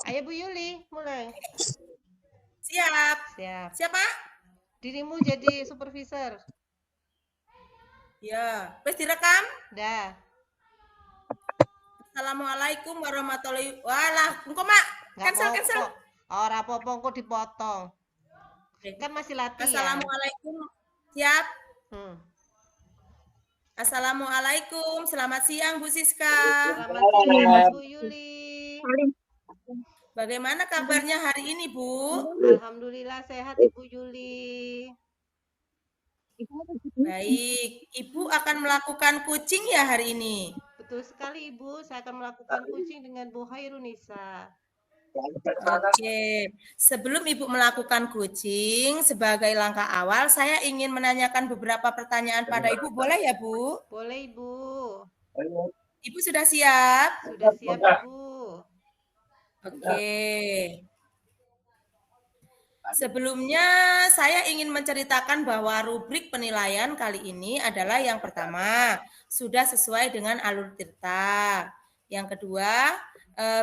Ayo Bu Yuli, mulai. Siap. Siap. Siapa? Dirimu jadi supervisor. Ya. Wes direkam? Dah. Assalamualaikum warahmatullahi wabarakatuh. Engko, Mak. Nggak Cancel. popo. Ora popo kok dipotong. Oke. Kan masih latihan. Assalamualaikum. Siap. Hmm. Assalamualaikum. Selamat siang, Bu Siska. Selamat siang Bu Yuli. Bagaimana kabarnya hari ini, Bu? Alhamdulillah sehat Ibu Yuli. Baik. Ibu akan melakukan kucing ya hari ini? Betul sekali Ibu, saya akan melakukan kucing dengan Bu Hairunisa. Oke, sebelum Ibu melakukan kucing, sebagai langkah awal, saya ingin menanyakan beberapa pertanyaan pada Ibu. Boleh ya, Bu? Boleh Ibu. Ibu sudah siap? Sudah siap Ibu. Oke. Sebelumnya, saya ingin menceritakan bahwa rubrik penilaian kali ini adalah yang pertama, sudah sesuai dengan alur tirta. Yang kedua,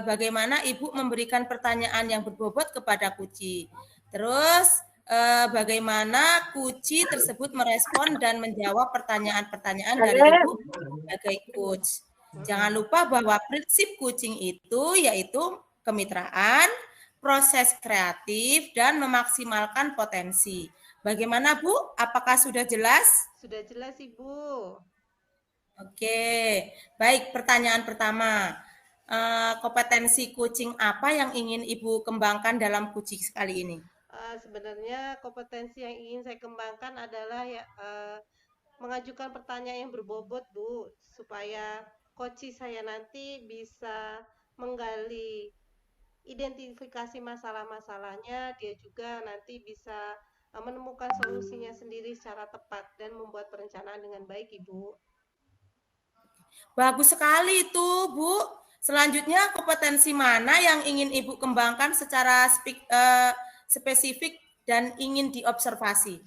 bagaimana Ibu memberikan pertanyaan yang berbobot kepada Kuci. Terus, bagaimana Kuci tersebut merespon dan menjawab pertanyaan-pertanyaan dari Ibu sebagai coach. Jangan lupa bahwa prinsip kucing itu yaitu kemitraan, proses kreatif, dan memaksimalkan potensi. Bagaimana, Bu? Apakah sudah jelas? Sudah jelas Ibu. Oke, baik. Pertanyaan pertama, kompetensi kucing apa yang ingin Ibu kembangkan dalam kucing kali ini? Sebenarnya kompetensi yang ingin saya kembangkan adalah mengajukan pertanyaan yang berbobot Bu, supaya coach saya nanti bisa menggali identifikasi masalah-masalahnya, dia juga nanti bisa menemukan solusinya sendiri secara tepat dan membuat perencanaan dengan baik Ibu. Bagus sekali itu, Bu. Selanjutnya, kompetensi mana yang ingin Ibu kembangkan secara spesifik dan ingin diobservasi?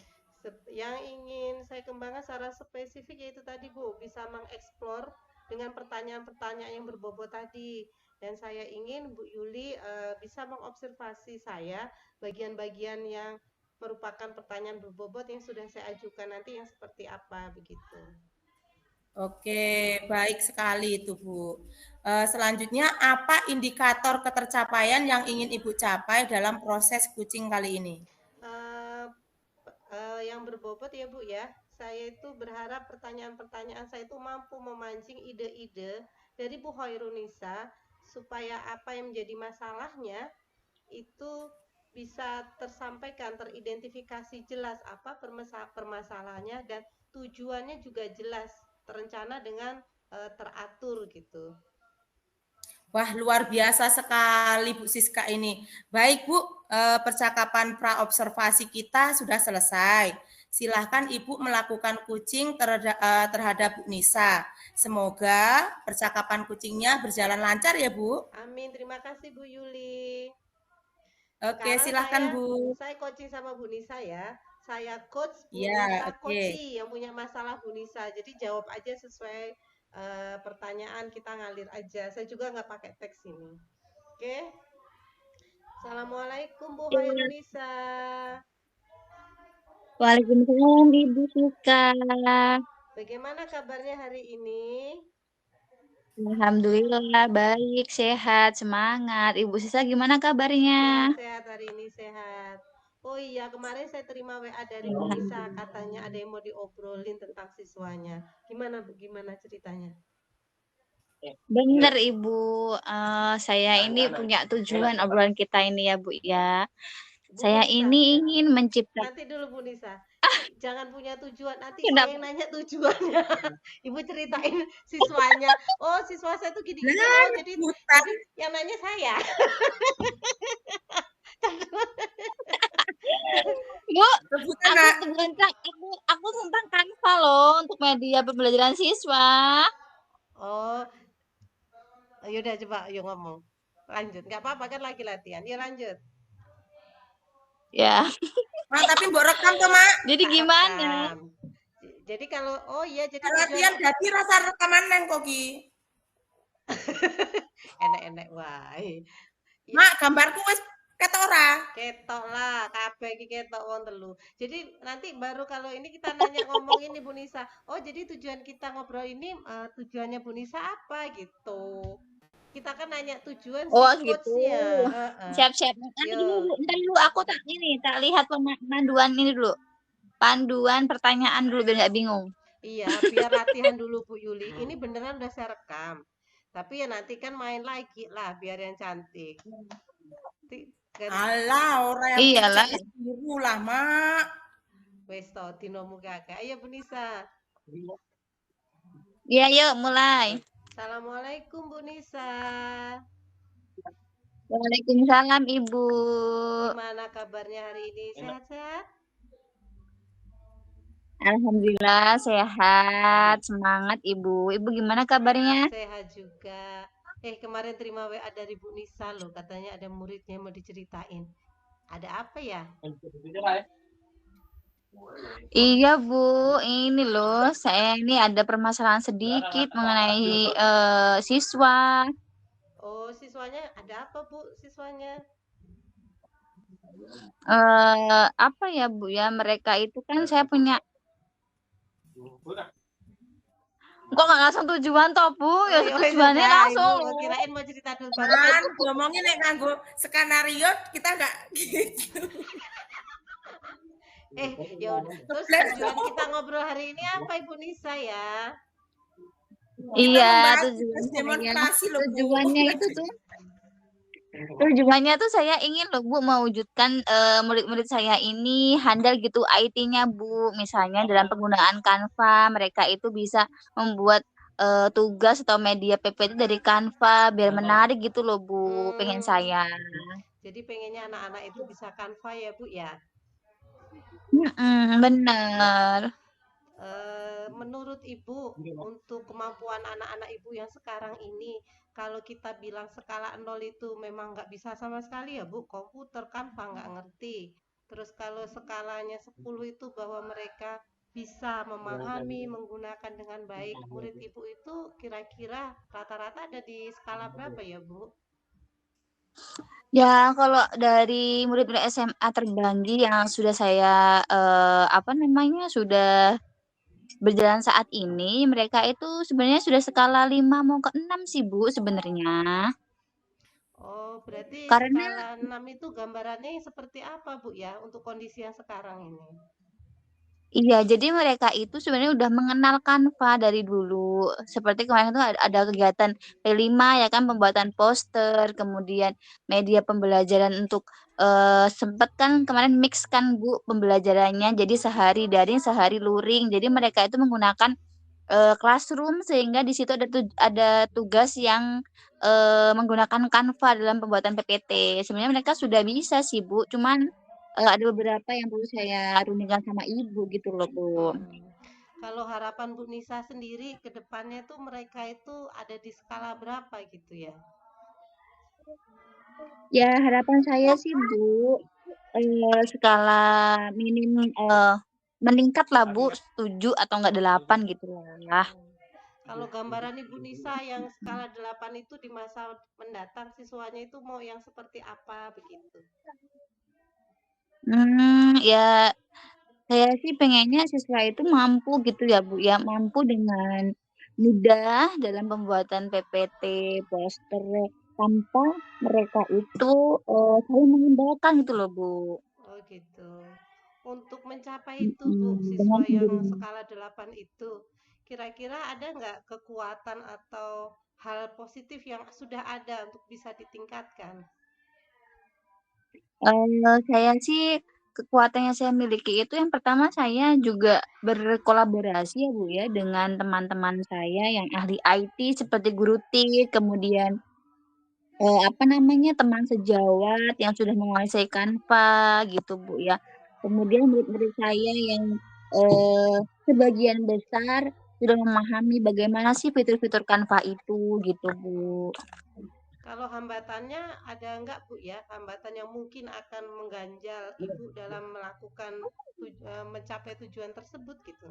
Yang ingin saya kembangkan secara spesifik yaitu tadi Bu, bisa mengeksplor dengan pertanyaan-pertanyaan yang berbobot tadi. Dan saya ingin Bu Yuli bisa mengobservasi saya bagian-bagian yang merupakan pertanyaan berbobot yang sudah saya ajukan nanti yang seperti apa begitu. Oke, baik sekali itu, Bu. Selanjutnya, apa indikator ketercapaian yang ingin Ibu capai dalam proses kucing kali ini? Yang berbobot ya Bu ya, saya itu berharap pertanyaan-pertanyaan saya itu mampu memancing ide-ide dari Bu Hoirunisa supaya apa yang menjadi masalahnya itu bisa tersampaikan, teridentifikasi jelas apa permasalahannya dan tujuannya juga jelas, terencana dengan teratur gitu. Wah, luar biasa sekali Bu Siska ini. Baik Bu, percakapan praobservasi kita sudah selesai. Silahkan Ibu melakukan kucing terhadap Bu Nisa. Semoga percakapan kucingnya berjalan lancar ya Bu. Amin, terima kasih Bu Yuli. Oke, Sekarang silahkan Bu. saya coaching sama Bu Nisa ya. Saya coach Bu Ya, Nisa, oke. coachi yang punya masalah Bu Nisa. Jadi jawab aja sesuai pertanyaan, kita ngalir aja. Saya juga nggak pakai teks ini. Oke. Assalamualaikum Bu Hairunisa. Waalaikumsalam Ibu Siska. Bagaimana kabarnya hari ini? Alhamdulillah baik, sehat, semangat. Ibu Siska gimana kabarnya? Sehat-sehat hari ini sehat. Oh iya, kemarin saya terima WA dari Bu Nisa, katanya ada yang mau diobrolin tentang siswanya. Gimana ceritanya? Bener Ibu, saya ini punya tujuan obrolan kita ini ya Bu ya. Bu Saya Nisa, ini ingin menciptakan. nanti dulu Bu Nisa. Jangan punya tujuan, nanti saya Kenapa? yang nanya tujuannya. Ibu ceritain siswanya. Oh, siswa saya tuh gini-gini. Nah, Oh, jadi yang nanya saya. Bu, rebutan, aku Nak. tentang aku tentang Canva loh untuk media pembelajaran siswa. Oh, yaudah coba yuk ngomong. Lanjut, nggak apa-apa kan lagi latihan. Ya lanjut. Ya, Mak, tapi mbok rekam tuh, Mak. jadi Tak gimana? rekam. Jadi kalau oh iya jadi Latihan tujuan jadi rasa rekaman neng kok Ki. enek-enek wae. Mak, gambarku wis ketok ora? Ketok lah, kabeh iki ketok wong telu. Jadi nanti baru kalau ini kita nanya ngomong ini Bu Nisa. Oh, jadi tujuan kita ngobrol ini tujuannya Bu Nisa apa gitu. Kita kan nanya tujuan si Oh gitu. coachnya. Heeh. Siap-siap. Nanti Yo, ntar dulu aku tak lihat panduan ini dulu. Panduan pertanyaan dulu biar nggak bingung. iya, biar latihan dulu Bu Yuli. Ini beneran udah saya rekam. Tapi ya nanti kan main lagi lah biar yang cantik. Kan Alah, ora yang Iyalah. pijak biru lah, Mak. wes to dinomu kakak. Ayo Bu Nisa. Iya, yuk mulai. Assalamualaikum Bu Nisa. Waalaikumsalam Ibu. Gimana kabarnya hari ini? Sehat-sehat? Alhamdulillah sehat, semangat Ibu. Ibu gimana kabarnya? Sehat juga. Kemarin terima WA dari Bu Nisa loh, katanya ada muridnya mau diceritain. Ada apa ya? Iya Bu, ini loh saya ini ada permasalahan sedikit mengenai siswa. Oh, siswanya ada apa Bu? Siswanya? Apa ya Bu ya, mereka itu kan saya punya. Kok nggak langsung tujuan toh Bu? Ya iya, tujuannya sudah, langsung. Ibu. Kirain mau cerita dulu baru. Kan ngomongin nek nganggo skenario kita enggak gitu. Ya udah. Terus tujuan kita ngobrol hari ini apa Ibu Nisa ya? Iya, membahas tujuannya demonstrasi loh, Bu. tujuannya itu tuh tujuannya tuh saya ingin loh Bu mewujudkan murid-murid saya ini handal gitu IT-nya Bu. Misalnya dalam penggunaan Canva, mereka itu bisa membuat tugas atau media PP itu dari Canva biar menarik gitu loh Bu, pengen saya. Jadi pengennya anak-anak itu bisa Canva ya Bu ya? Bener. Menurut Ibu, untuk kemampuan anak-anak Ibu yang sekarang ini, kalau kita bilang skala 0 itu memang nggak bisa sama sekali ya Bu, komputer kan nggak ngerti. Terus kalau skalanya 10 itu bahwa mereka bisa memahami, menggunakan dengan baik. Murid Ibu itu kira-kira rata-rata ada di skala berapa ya Bu? Ya, kalau dari murid-murid SMA terbanggi yang sudah saya sudah berjalan saat ini, mereka itu sebenarnya sudah skala 5 mau ke 6 sih Bu sebenarnya. Oh, berarti Karena skala 6 itu gambarannya seperti apa Bu ya untuk kondisi yang sekarang ini? iya, jadi mereka itu sebenarnya udah mengenal Canva dari dulu. Seperti kemarin itu ada kegiatan P5 ya kan, pembuatan poster, kemudian media pembelajaran untuk sempet kan kemarin mix kan Bu pembelajarannya. Jadi sehari daring, sehari luring. Jadi mereka itu menggunakan classroom sehingga di situ ada tugas yang menggunakan Canva dalam pembuatan PPT. Sebenarnya mereka sudah bisa sih Bu, cuman ada beberapa yang perlu saya rundingkan sama Ibu gitu loh Bu. Kalau harapan Bu Nisa sendiri ke depannya tuh mereka itu ada di skala berapa gitu ya? Ya harapan saya sih Bu, skala minim meningkat lah Bu, 7 atau enggak 8 gitu lah. Kalau gambaran Ibu Nisa yang skala 8 itu di masa mendatang siswanya itu mau yang seperti apa begitu? Ya saya sih pengennya siswa itu mampu gitu ya Bu ya, mampu dengan mudah dalam pembuatan PPT, poster, tanpa mereka itu saling mengandalkan gitu loh Bu. Oh gitu. Untuk mencapai itu Bu, Dengan siswa yang sendirinya. skala 8 itu, kira-kira ada nggak kekuatan atau hal positif yang sudah ada untuk bisa ditingkatkan? Saya sih kekuatan yang saya miliki itu yang pertama saya juga berkolaborasi ya Bu ya dengan teman-teman saya yang ahli IT seperti guru TIK, kemudian teman sejawat yang sudah menguasai Canva gitu Bu ya. Kemudian murid-murid saya yang sebagian besar sudah memahami bagaimana sih fitur-fitur Canva itu gitu Bu. Kalau hambatannya ada nggak Bu ya? Hambatan yang mungkin akan mengganjal Ibu dalam melakukan mencapai tujuan tersebut gitu?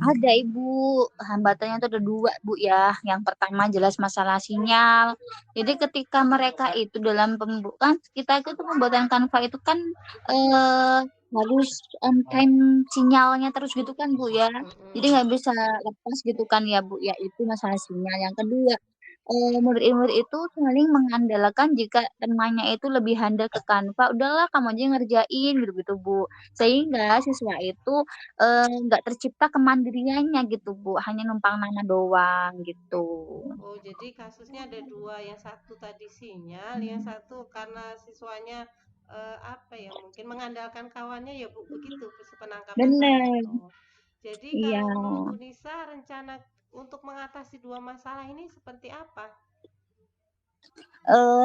Ada Ibu, hambatannya itu ada 2 Bu ya. Yang pertama jelas masalah sinyal. Jadi ketika mereka itu dalam kan kita itu tuh pembuatan Canva itu kan harus on time sinyalnya terus gitu kan Bu ya. Jadi nggak bisa lepas gitu kan ya Bu ya. Itu masalah sinyal. Yang kedua, murid-murid itu saling mengandalkan jika temannya itu lebih handal ke Canva, udahlah kamu aja yang ngerjain gitu-gitu Bu. Sehingga siswa itu nggak tercipta kemandiriannya gitu Bu, hanya numpang nama doang gitu. Oh, jadi kasusnya ada dua, yang satu tadi sinyal, yang satu karena siswanya apa ya, mungkin mengandalkan kawannya ya Bu, begitu penangkapan saya. Bener, Oh, jadi iya. kalau menurut Bu Nisa, rencana untuk mengatasi dua masalah ini seperti apa?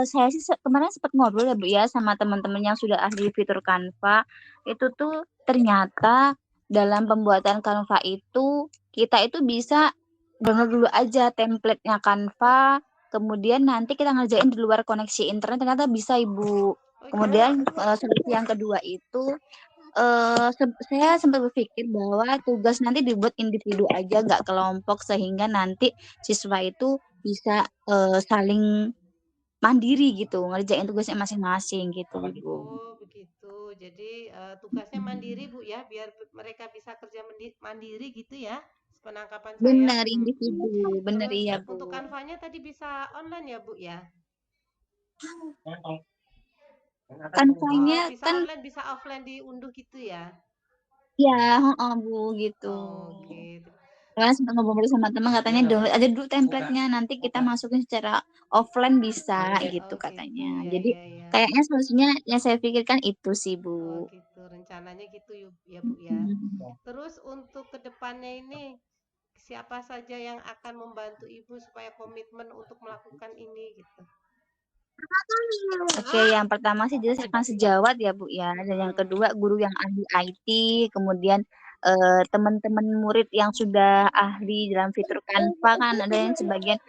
Saya sih kemarin sempat ngobrol ya Bu ya sama teman-teman yang sudah ahli fitur Canva, itu tuh ternyata dalam pembuatan Canva itu, kita itu bisa download dulu aja template-nya Canva, kemudian nanti kita ngerjain di luar koneksi internet ternyata bisa Ibu. Oh gitu. Kemudian, solusi yang kedua itu, saya sempat berpikir bahwa tugas nanti dibuat individu aja, nggak kelompok, sehingga nanti siswa itu bisa, saling mandiri gitu, ngerjain tugasnya masing-masing gitu, Ibu. Oh begitu. Jadi tugasnya mandiri Bu ya, biar mereka bisa kerja mandiri gitu ya, penangkapan saya. Bener, individu, bener Terus iya, Bu. untuk kanvanya tadi bisa online ya Bu ya? Oh, Kanvanya bisa kan online, bisa offline diunduh gitu ya? ya, heeh, Bu, gitu. Oke. Kemarin sempat ngobrol sama teman katanya download aja dulu template-nya, nanti kita masukin secara offline bisa gitu Oh gitu, katanya. ya Jadi ya ya. kayaknya solusinya yang saya pikirkan itu sih, Oh Bu. gitu, rencananya gitu ya Bu ya. Terus untuk kedepannya ini, siapa saja yang akan membantu Ibu supaya komitmen untuk melakukan ini gitu? Oke, yang pertama sih jelas akan sejawat ya Bu ya, dan yang Mm-mm. kedua guru yang ahli IT, kemudian teman-teman murid yang sudah ahli dalam fitur Canva kan ada yang sebagian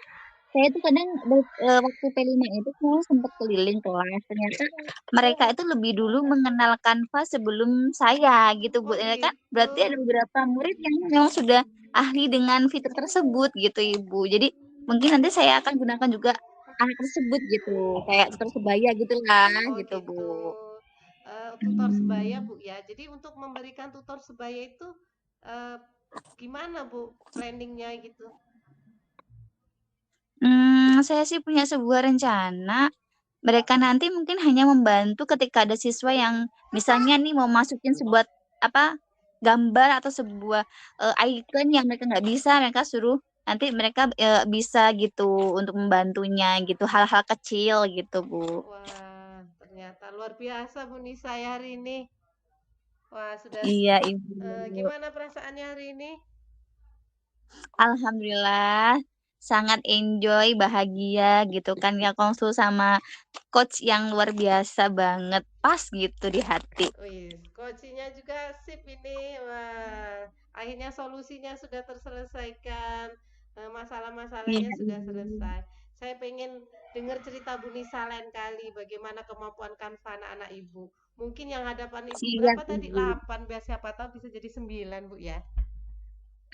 saya tuh kadang waktu P5 itu saya sempat keliling kelas, ternyata mereka itu lebih dulu mengenal Canva sebelum saya gitu Bu. Oh Ya kan gitu. berarti ada beberapa murid yang memang sudah ahli dengan fitur tersebut gitu Ibu. Jadi mungkin nanti saya akan gunakan juga anak tersebut gitu, kayak tutor sebaya gitu lah Oh gitu Bu. gitu. Tutor sebaya Hmm. Bu ya. Jadi untuk memberikan tutor sebaya itu eh, gimana Bu planningnya gitu? Saya sih punya sebuah rencana, mereka nanti mungkin hanya membantu ketika ada siswa yang misalnya nih mau masukin sebuah apa, gambar atau sebuah, icon yang mereka nggak bisa, mereka suruh nanti mereka, bisa gitu untuk membantunya gitu, hal-hal kecil gitu, Bu. Wah, ternyata luar biasa Bu Nisa ya hari ini. Wah, sudah Iya, Ibu. gimana perasaannya hari ini? Alhamdulillah sangat enjoy, bahagia gitu kan ya konsul sama coach yang luar biasa banget, pas gitu di hati. Wih, coachingnya juga sip ini. Wah, akhirnya solusinya sudah terselesaikan. Iya, Masalah-masalahnya sudah Ibu. selesai. Saya pengen dengar cerita Bu Nisa lain kali bagaimana kemampuan Kanva anak-anak Ibu. Mungkin yang hadapan Ibu Siap, berapa tadi? Ibu. 8, biar siapa tahu bisa jadi 9 Bu ya.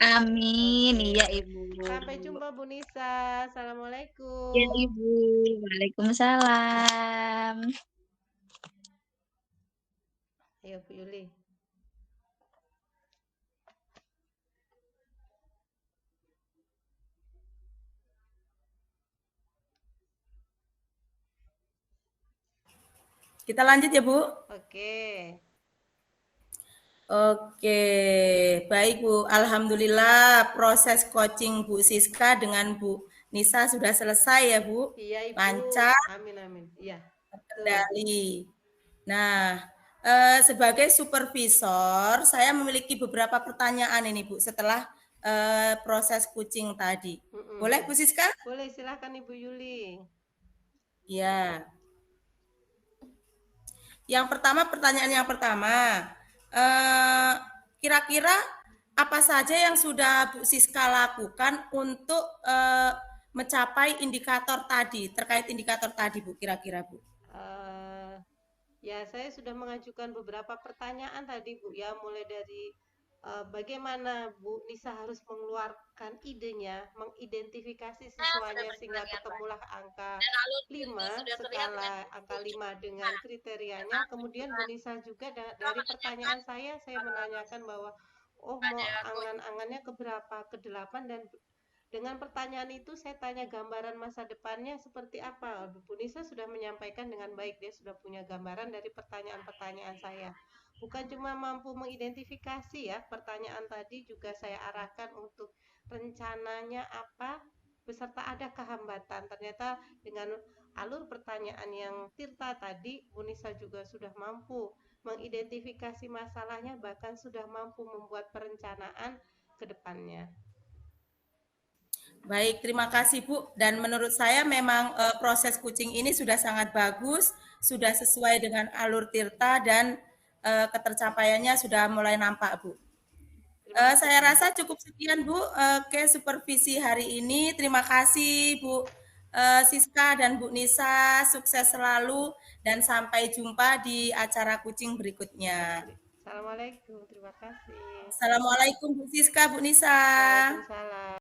Amin. Oke. Iya, Ibu. Sampai jumpa Bu Nisa. Iya, Assalamualaikum. Ibu. Waalaikumsalam. Ayo Bu Yuli. Kita lanjut ya, Bu. Oke. Oke, baik Bu. Alhamdulillah proses coaching Bu Siska dengan Bu Nisa sudah selesai ya Bu. Iya Ibu. Lancar, Amin amin. Iya. Betul. terkendali. Nah, sebagai supervisor, saya memiliki beberapa pertanyaan ini Bu setelah proses coaching tadi. Mm-mm. Boleh Bu Siska? Boleh silahkan Ibu Yuli. Ya. Pertanyaan yang pertama, eh, kira-kira apa saja yang sudah Bu Siska lakukan untuk mencapai indikator tadi, terkait indikator tadi Bu, kira-kira Bu? Ya, saya sudah mengajukan beberapa pertanyaan tadi Bu ya, mulai dari bagaimana Bu Nisa harus mengeluarkan idenya, mengidentifikasi siswanya sehingga ketemulah angka 5, skala angka 5 dengan kriterianya. Kemudian Bu Nisa juga dari pertanyaan saya menanyakan bahwa oh mau angan-angannya ke berapa, ke 8, dan dengan pertanyaan itu saya tanya gambaran masa depannya seperti apa. Bu Nisa sudah menyampaikan dengan baik, dia sudah punya gambaran dari pertanyaan-pertanyaan saya. Bukan cuma mampu mengidentifikasi ya, pertanyaan tadi juga saya arahkan untuk rencananya apa, beserta adakah hambatan. Ternyata dengan alur pertanyaan yang Tirta tadi, Bu Nisa juga sudah mampu mengidentifikasi masalahnya, bahkan sudah mampu membuat perencanaan ke depannya. Baik, terima kasih Bu. Dan menurut saya memang proses kucing ini sudah sangat bagus, sudah sesuai dengan alur Tirta dan ketercapaiannya sudah mulai nampak Bu. Saya rasa cukup sekian Bu ke supervisi hari ini. Terima kasih Bu Siska dan Bu Nisa, sukses selalu dan sampai jumpa di acara kucing berikutnya. Assalamualaikum, terima kasih. Assalamualaikum Bu Siska, Bu Nisa. Waalaikumsalam.